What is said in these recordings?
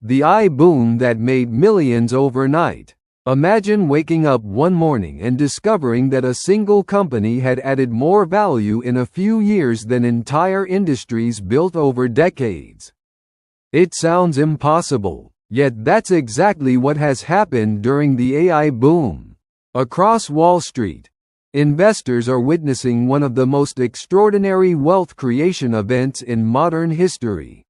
The AI boom that made millions overnight. Imagine waking up one morning and discovering that a single company had added more value in a few years than entire industries built over decades. It sounds impossible, yet that's exactly what has happened during the AI boom. Across Wall Street, investors are witnessing one of the most extraordinary wealth creation events in modern history.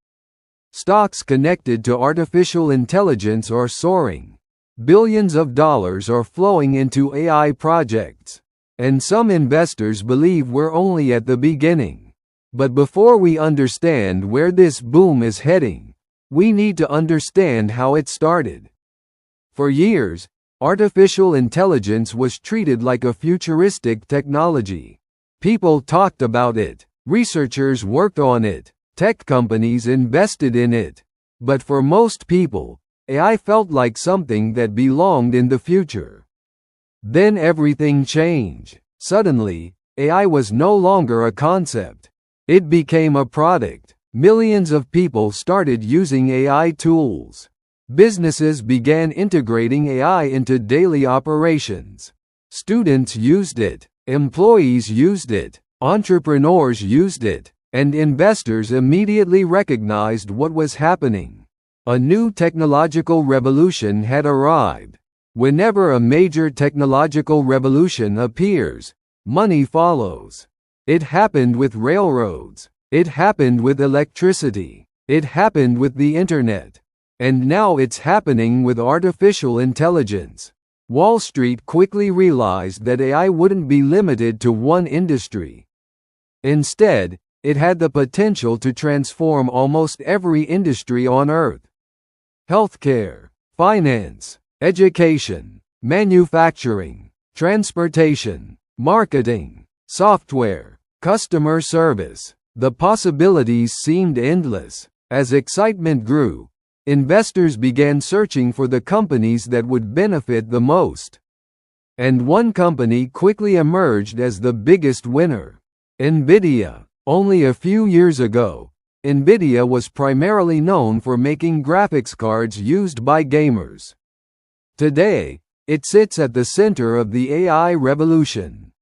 Stocks connected to artificial intelligence are soaring. Billions of dollars are flowing into AI projects. And some investors believe we're only at the beginning. But before we understand where this boom is heading, we need to understand how it started. For years, artificial intelligence was treated like a futuristic technology. People talked about it, researchers worked on it, tech companies invested in it. But for most people, AI felt like something that belonged in the future. Then everything changed. Suddenly, AI was no longer a concept. It became a product. Millions of people started using AI tools. Businesses began integrating AI into daily operations. Students used it, employees used it, entrepreneurs used it, and investors immediately recognized what was happening. A new technological revolution had arrived. Whenever a major technological revolution appears, money follows. It happened with railroads. It happened with electricity. It happened with the internet. And now it's happening with artificial intelligence. Wall Street quickly realized that AI wouldn't be limited to one industry. Instead, it had the potential to transform almost every industry on Earth. Healthcare, finance, education, manufacturing, transportation, marketing, software, customer service. The possibilities seemed endless. As excitement grew, investors began searching for the companies that would benefit the most. And one company quickly emerged as the biggest winner: Nvidia. Only a few years ago, Nvidia was primarily known for making graphics cards used by gamers. Today, it sits at the center of the AI revolution.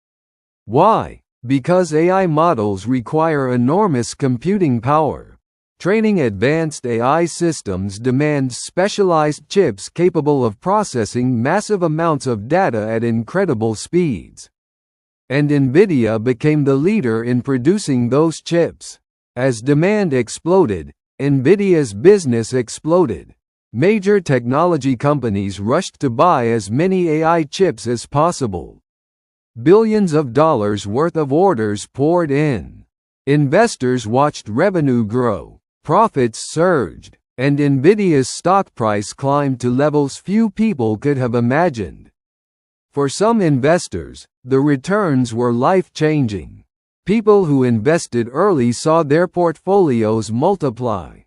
Why? Because AI models require enormous computing power. Training advanced AI systems demands specialized chips capable of processing massive amounts of data at incredible speeds. And Nvidia became the leader in producing those chips. As demand exploded, Nvidia's business exploded. Major technology companies rushed to buy as many AI chips as possible. Billions of dollars worth of orders poured in. Investors watched revenue grow, profits surged, and Nvidia's stock price climbed to levels few people could have imagined. For some investors, the returns were life-changing. People who invested early saw their portfolios multiply.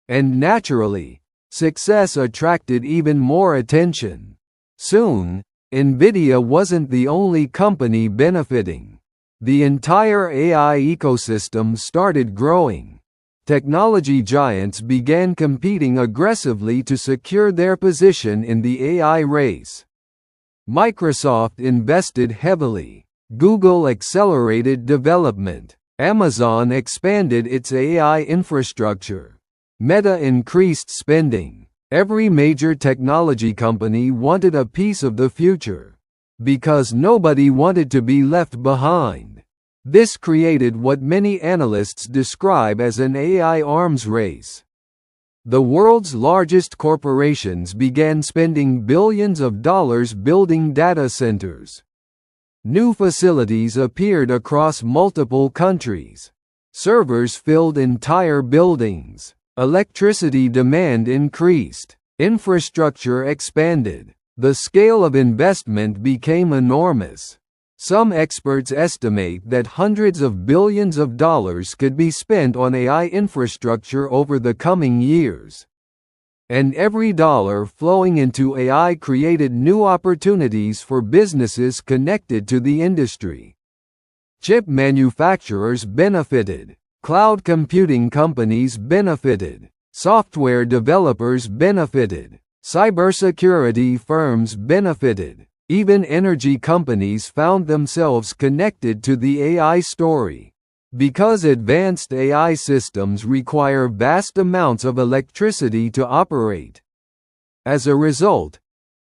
And naturally, success attracted even more attention. Soon, Nvidia wasn't the only company benefiting. The entire AI ecosystem started growing. Technology giants began competing aggressively to secure their position in the AI race. Microsoft invested heavily. Google accelerated development. Amazon expanded its AI infrastructure. Meta increased spending. Every major technology company wanted a piece of the future. Because nobody wanted to be left behind. This created what many analysts describe as an AI arms race. The world's largest corporations began spending billions of dollars building data centers. New facilities appeared across multiple countries. Servers filled entire buildings. Electricity demand increased. Infrastructure expanded. The scale of investment became enormous. Some experts estimate that hundreds of billions of dollars could be spent on AI infrastructure over the coming years. And every dollar flowing into AI created new opportunities for businesses connected to the industry. Chip manufacturers benefited. Cloud computing companies benefited. Software developers benefited. Cybersecurity firms benefited. Even energy companies found themselves connected to the AI story. Because advanced AI systems require vast amounts of electricity to operate. As a result,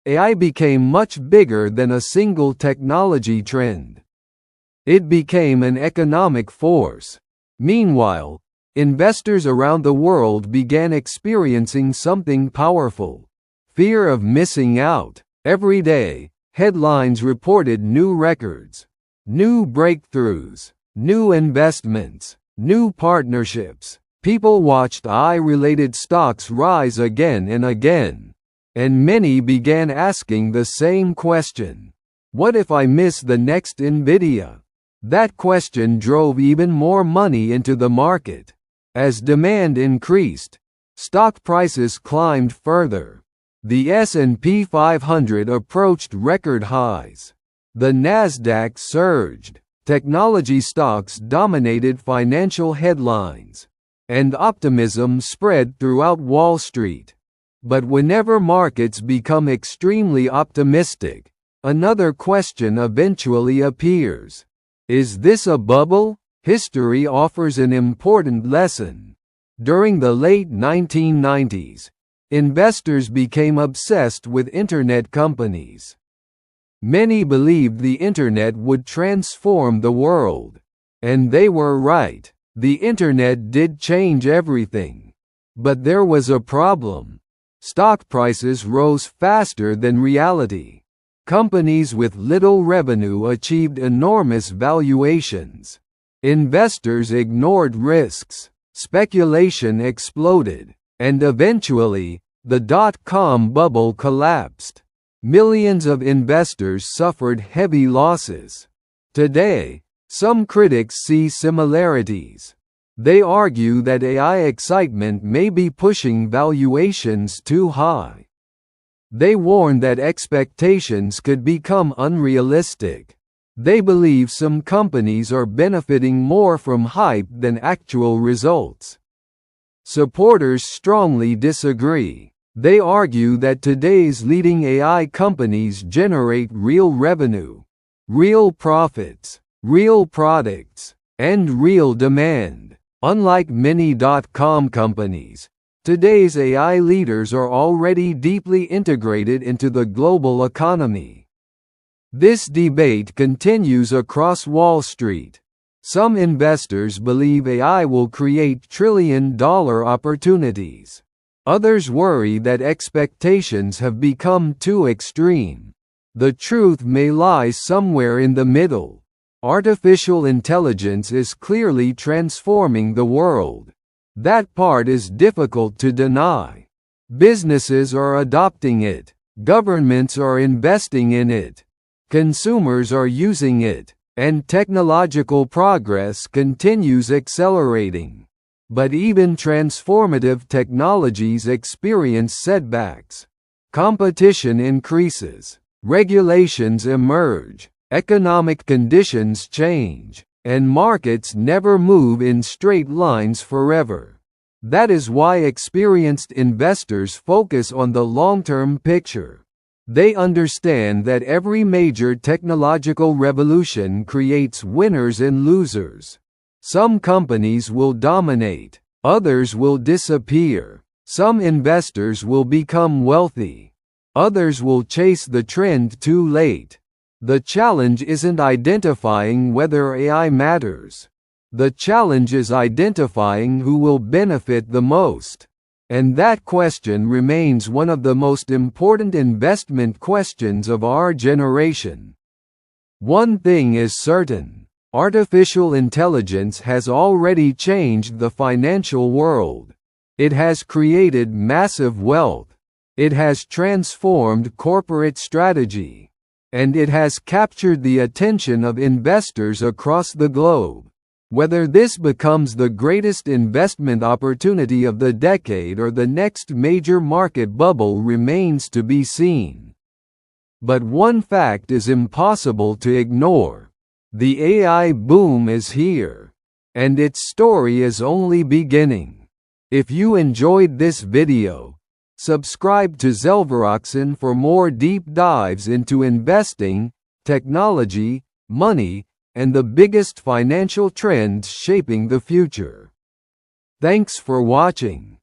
AI became much bigger than a single technology trend. It became an economic force. Meanwhile, investors around the world began experiencing something powerful: fear of missing out. Every day, headlines reported new records, new breakthroughs, new investments, new partnerships. People watched AI-related stocks rise again and again, and many began asking the same question: what if I miss the next Nvidia? That question drove even more money into the market. As demand increased, stock prices climbed further. The S&P 500 approached record highs. The Nasdaq surged. Technology stocks dominated financial headlines, and optimism spread throughout Wall Street. But whenever markets become extremely optimistic, another question eventually appears. Is this a bubble? History offers an important lesson. During the late 1990s, investors became obsessed with internet companies. Many believed the internet would transform the world. And they were right. The internet did change everything. But there was a problem. Stock prices rose faster than reality. Companies with little revenue achieved enormous valuations. Investors ignored risks. Speculation exploded. And eventually, the dot-com bubble collapsed. Millions of investors suffered heavy losses. Today, some critics see similarities. They argue that AI excitement may be pushing valuations too high. They warn that expectations could become unrealistic. They believe some companies are benefiting more from hype than actual results. Supporters strongly disagree. They argue that today's leading AI companies generate real revenue, real profits, real products, and real demand. Unlike many dot-com companies, today's AI leaders are already deeply integrated into the global economy. This debate continues across Wall Street. Some investors believe AI will create trillion-dollar opportunities. Others worry that expectations have become too extreme. The truth may lie somewhere in the middle. Artificial intelligence is clearly transforming the world. That part is difficult to deny. Businesses are adopting it. Governments are investing in it. Consumers are using it. And technological progress continues accelerating. But even transformative technologies experience setbacks. Competition increases. Regulations emerge. Economic conditions change. And markets never move in straight lines forever. That is why experienced investors focus on the long-term picture. They understand that every major technological revolution creates winners and losers. Some companies will dominate, others will disappear. Some investors will become wealthy, others will chase the trend too late. The challenge isn't identifying whether AI matters. The challenge is identifying who will benefit the most. And that question remains one of the most important investment questions of our generation. One thing is certain: artificial intelligence has already changed the financial world. It has created massive wealth. It has transformed corporate strategy. And it has captured the attention of investors across the globe. Whether this becomes the greatest investment opportunity of the decade or the next major market bubble remains to be seen. But one fact is impossible to ignore: the AI boom is here. And its story is only beginning. If you enjoyed this video, subscribe to Zelviroxen for more deep dives into investing, technology, money, and the biggest financial trends shaping the future. Thanks for watching.